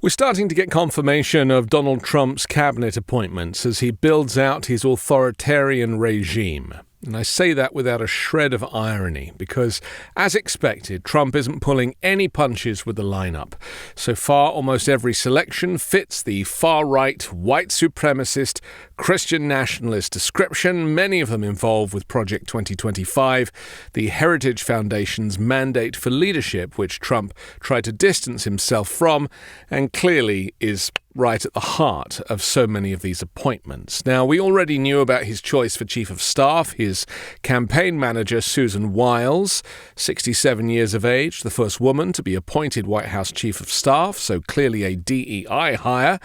We're starting to get confirmation of Donald Trump's cabinet appointments as he builds out his authoritarian regime. And I say that without a shred of irony because, as expected, Trump isn't pulling any punches with the lineup. So far, almost every selection fits the far-right, white supremacist, Christian nationalist description, many of them involved with Project 2025, the Heritage Foundation's mandate for leadership, which Trump tried to distance himself from, and clearly is right at the heart of so many of these appointments. Now, we already knew about his choice for Chief of Staff, his campaign manager, Susan Wiles, 67 years of age, the first woman to be appointed White House Chief of Staff, so clearly a DEI hire.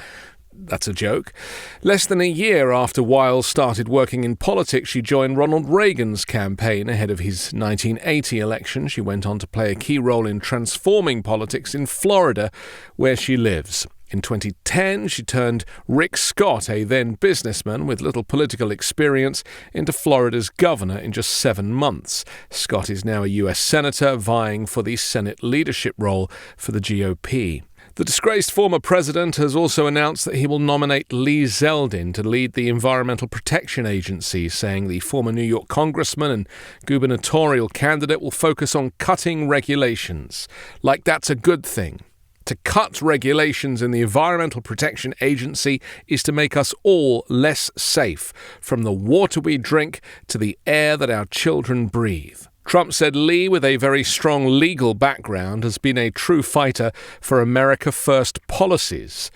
That's a joke. Less than a year after Wiles started working in politics, she joined Ronald Reagan's campaign ahead of his 1980 election. She went on to play a key role in transforming politics in Florida, where she lives. In 2010, she turned Rick Scott, a then businessman with little political experience, into Florida's governor in just 7 months. Scott is now a U.S. senator vying for the Senate leadership role for the GOP. The disgraced former president has also announced that he will nominate Lee Zeldin to lead the Environmental Protection Agency, saying the former New York congressman and gubernatorial candidate will focus on cutting regulations. Like that's a good thing. To cut regulations in the Environmental Protection Agency is to make us all less safe, from the water we drink to the air that our children breathe. Trump said Lee, with a very strong legal background, has been a true fighter for America First policies.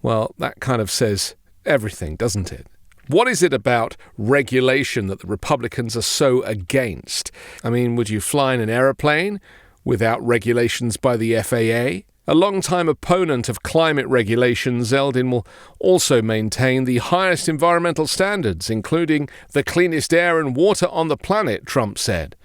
Well, that kind of says everything, doesn't it? What is it about regulation that the Republicans are so against? I mean, would you fly in an aeroplane without regulations by the FAA? A long-time opponent of climate regulation, Zeldin will also maintain the highest environmental standards, including the cleanest air and water on the planet, Trump said.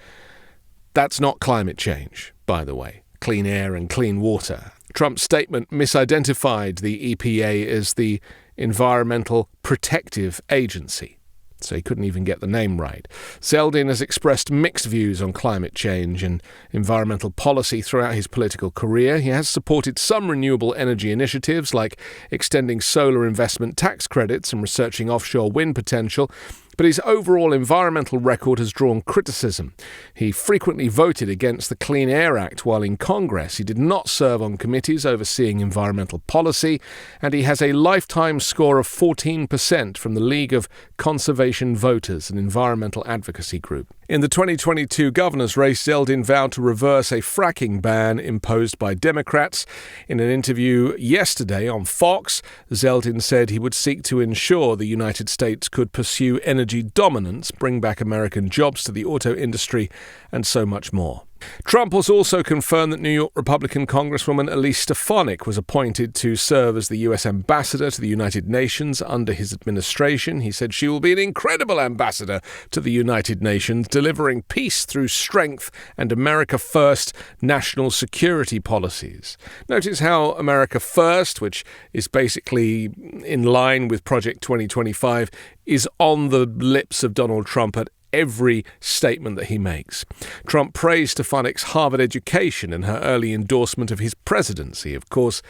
That's not climate change, by the way. Clean air and clean water. Trump's statement misidentified the EPA as the Environmental Protective Agency, so he couldn't even get the name right. Zeldin has expressed mixed views on climate change and environmental policy throughout his political career. He has supported some renewable energy initiatives like extending solar investment tax credits and researching offshore wind potential, but his overall environmental record has drawn criticism. He frequently voted against the Clean Air Act while in Congress. He did not serve on committees overseeing environmental policy, and he has a lifetime score of 14% from the League of Conservation Voters, an environmental advocacy group. In the 2022 governor's race, Zeldin vowed to reverse a fracking ban imposed by Democrats. In an interview yesterday on Fox, Zeldin said he would seek to ensure the United States could pursue energy dominance, bring back American jobs to the auto industry, and so much more. Trump has also confirmed that New York Republican Congresswoman Elise Stefanik was appointed to serve as the U.S. ambassador to the United Nations under his administration. He said she will be an incredible ambassador to the United Nations, delivering peace through strength and America First national security policies. Notice how America First, which is basically in line with Project 2025, is on the lips of Donald Trump at every statement that he makes. Trump praised Stefanik's Harvard education and her early endorsement of his presidency. Of course,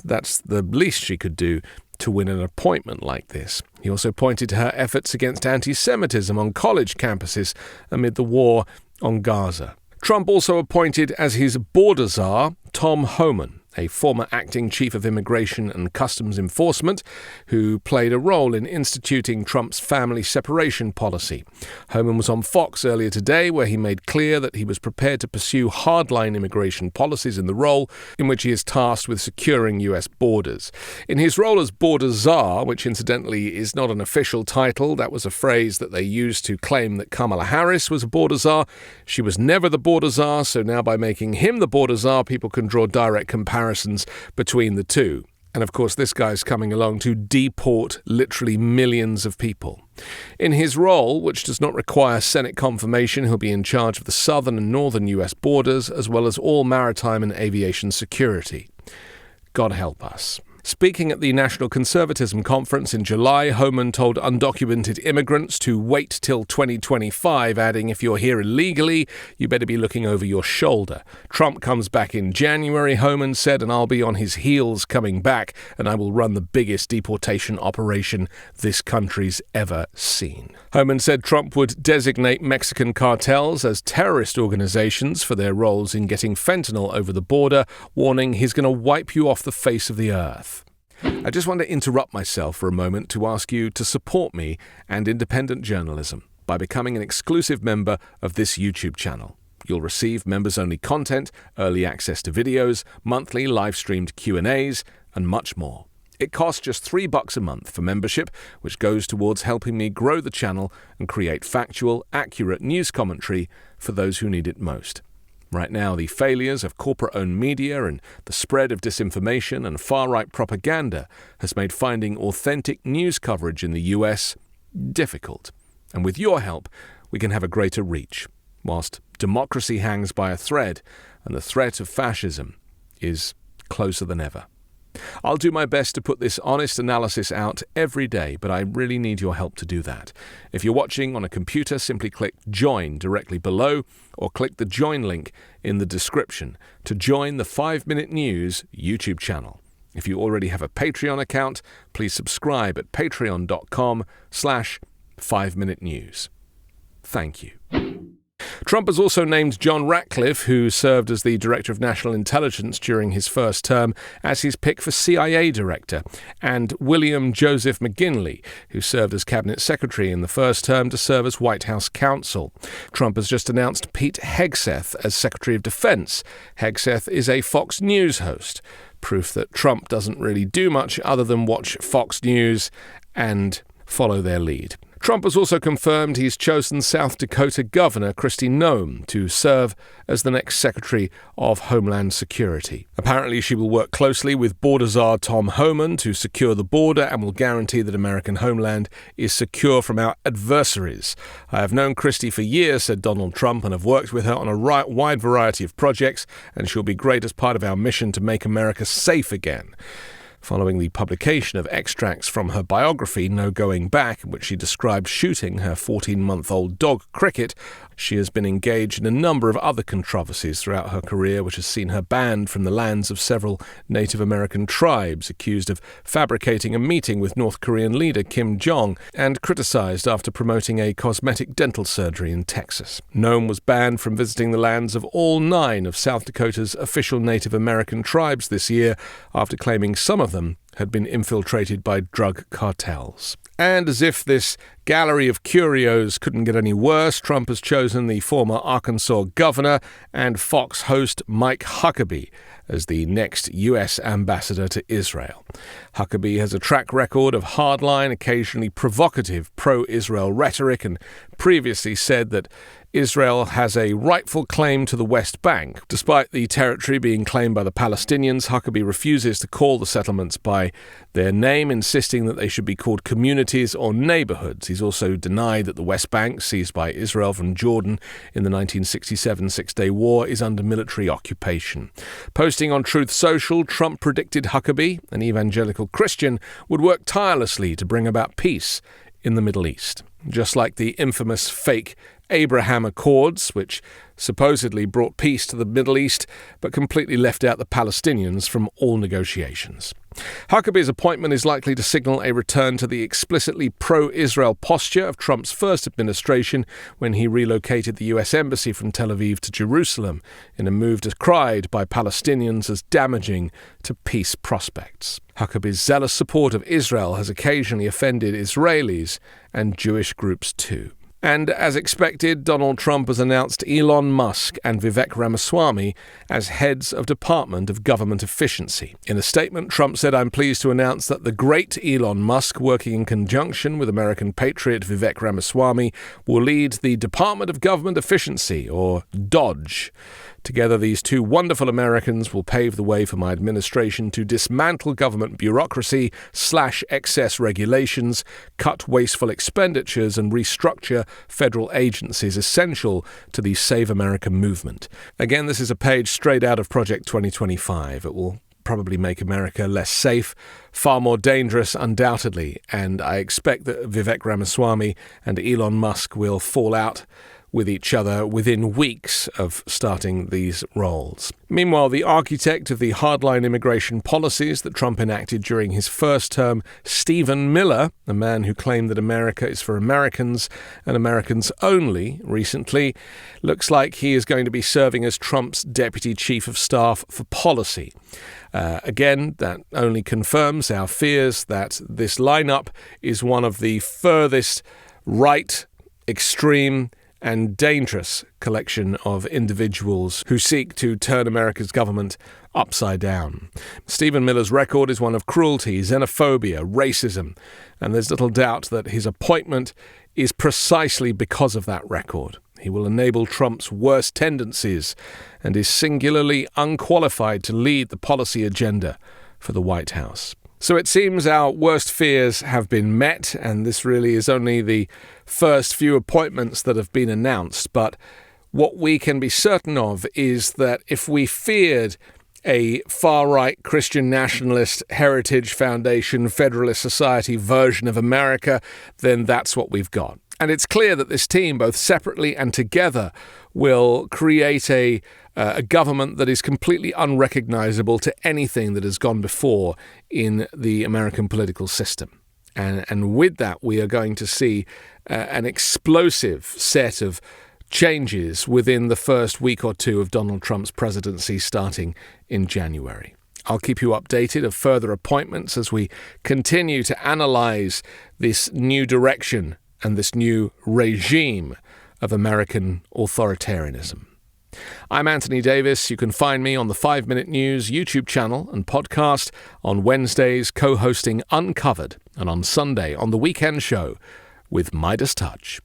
that's the least she could do to win an appointment like this. He also pointed to her efforts against anti-Semitism on college campuses amid the war on Gaza. Trump also appointed as his border czar Tom Homan, a former acting chief of immigration and customs enforcement, who played a role in instituting Trump's family separation policy. Homan was on Fox earlier today, where he made clear that he was prepared to pursue hardline immigration policies in the role in which he is tasked with securing U.S. borders. In his role as border czar, which incidentally is not an official title, that was a phrase that they used to claim that Kamala Harris was a border czar. She was never the border czar, so now by making him the border czar, people can draw direct comparisons between the two. And of course, this guy's coming along to deport literally millions of people. In his role, which does not require Senate confirmation, he'll be in charge of the southern and northern U.S. borders, as well as all maritime and aviation security. God help us. Speaking at the National Conservatism Conference in July, Homan told undocumented immigrants to wait till 2025, adding, if you're here illegally, you better be looking over your shoulder. Trump comes back in January, Homan said, and I'll be on his heels coming back, and I will run the biggest deportation operation this country's ever seen. Homan said Trump would designate Mexican cartels as terrorist organizations for their roles in getting fentanyl over the border, warning he's going to wipe you off the face of the earth. I just want to interrupt myself for a moment to ask you to support me and independent journalism by becoming an exclusive member of this YouTube channel. You'll receive members-only content, early access to videos, monthly live-streamed Q&As, and much more. It costs just $3 a month for membership, which goes towards helping me grow the channel and create factual, accurate news commentary for those who need it most. Right now, the failures of corporate-owned media and the spread of disinformation and far-right propaganda has made finding authentic news coverage in the US difficult. And with your help, we can have a greater reach, whilst democracy hangs by a thread and the threat of fascism is closer than ever. I'll do my best to put this honest analysis out every day, but I really need your help to do that. If you're watching on a computer, simply click Join directly below or click the Join link in the description to join the 5 Minute News YouTube channel. If you already have a Patreon account, please subscribe at patreon.com/5minutenews. Thank you. Trump has also named John Ratcliffe, who served as the Director of National Intelligence during his first term, as his pick for CIA Director, and William Joseph McGinley, who served as Cabinet Secretary in the first term, to serve as White House counsel. Trump has just announced Pete Hegseth as Secretary of Defense. Hegseth is a Fox News host, proof that Trump doesn't really do much other than watch Fox News and follow their lead. Trump has also confirmed he's chosen South Dakota Governor Kristi Noem to serve as the next Secretary of Homeland Security. Apparently, she will work closely with border czar Tom Homan to secure the border and will guarantee that American homeland is secure from our adversaries. I have known Kristi for years, said Donald Trump, and have worked with her on a wide variety of projects, and she'll be great as part of our mission to make America safe again. Following the publication of extracts from her biography, No Going Back, in which she described shooting her 14-month-old dog Cricket, she has been engaged in a number of other controversies throughout her career, which has seen her banned from the lands of several Native American tribes, accused of fabricating a meeting with North Korean leader Kim Jong, and criticized after promoting a cosmetic dental surgery in Texas. Noem was banned from visiting the lands of all 9 of South Dakota's official Native American tribes this year after claiming some of them had been infiltrated by drug cartels. And as if this gallery of curios couldn't get any worse, Trump has chosen the former Arkansas governor and Fox host Mike Huckabee as the next U.S. ambassador to Israel. Huckabee has a track record of hardline, occasionally provocative pro-Israel rhetoric, and previously said that Israel has a rightful claim to the West Bank. Despite the territory being claimed by the Palestinians, Huckabee refuses to call the settlements by their name, insisting that they should be called communities or neighborhoods. He's also denied that the West Bank, seized by Israel from Jordan in the 1967 Six-Day War, is under military occupation. Posting on Truth Social, Trump predicted Huckabee, an evangelical Christian, would work tirelessly to bring about peace in the Middle East. Just like the infamous fake Abraham Accords, which supposedly brought peace to the Middle East, but completely left out the Palestinians from all negotiations. Huckabee's appointment is likely to signal a return to the explicitly pro-Israel posture of Trump's first administration when he relocated the U.S. Embassy from Tel Aviv to Jerusalem, in a move decried by Palestinians as damaging to peace prospects. Huckabee's zealous support of Israel has occasionally offended Israelis and Jewish groups too. And as expected, Donald Trump has announced Elon Musk and Vivek Ramaswamy as heads of Department of Government Efficiency. In a statement, Trump said, "I'm pleased to announce that the great Elon Musk, working in conjunction with American patriot Vivek Ramaswamy, will lead the Department of Government Efficiency, or DOGE. Together, these two wonderful Americans will pave the way for my administration to dismantle government bureaucracy, slash excess regulations, cut wasteful expenditures, and restructure federal agencies essential to the Save America movement." Again, this is a page straight out of Project 2025. It will probably make America less safe, far more dangerous, undoubtedly. And I expect that Vivek Ramaswamy and Elon Musk will fall out with each other within weeks of starting these roles. Meanwhile, the architect of the hardline immigration policies that Trump enacted during his first term, Stephen Miller, a man who claimed that America is for Americans and Americans only, recently looks like he is going to be serving as Trump's deputy chief of staff for policy. Again, that only confirms our fears that this lineup is one of the furthest right, extreme, and dangerous collection of individuals who seek to turn America's government upside down. Stephen Miller's record is one of cruelty, xenophobia, racism, and there's little doubt that his appointment is precisely because of that record. He will enable Trump's worst tendencies and is singularly unqualified to lead the policy agenda for the White House. So it seems our worst fears have been met, and this really is only the first few appointments that have been announced. But what we can be certain of is that if we feared a far-right Christian nationalist Heritage Foundation Federalist Society version of America, then that's what we've got. And it's clear that this team, both separately and together, will create a government that is completely unrecognizable to anything that has gone before in the American political system. And with that, we are going to see an explosive set of changes within the first week or two of Donald Trump's presidency starting in January. I'll keep you updated of further appointments as we continue to analyze this new direction and this new regime of American authoritarianism. I'm Anthony Davis. You can find me on the 5 Minute News YouTube channel and podcast on Wednesdays, co-hosting Uncovered, and on Sunday on The Weekend Show with Midas Touch.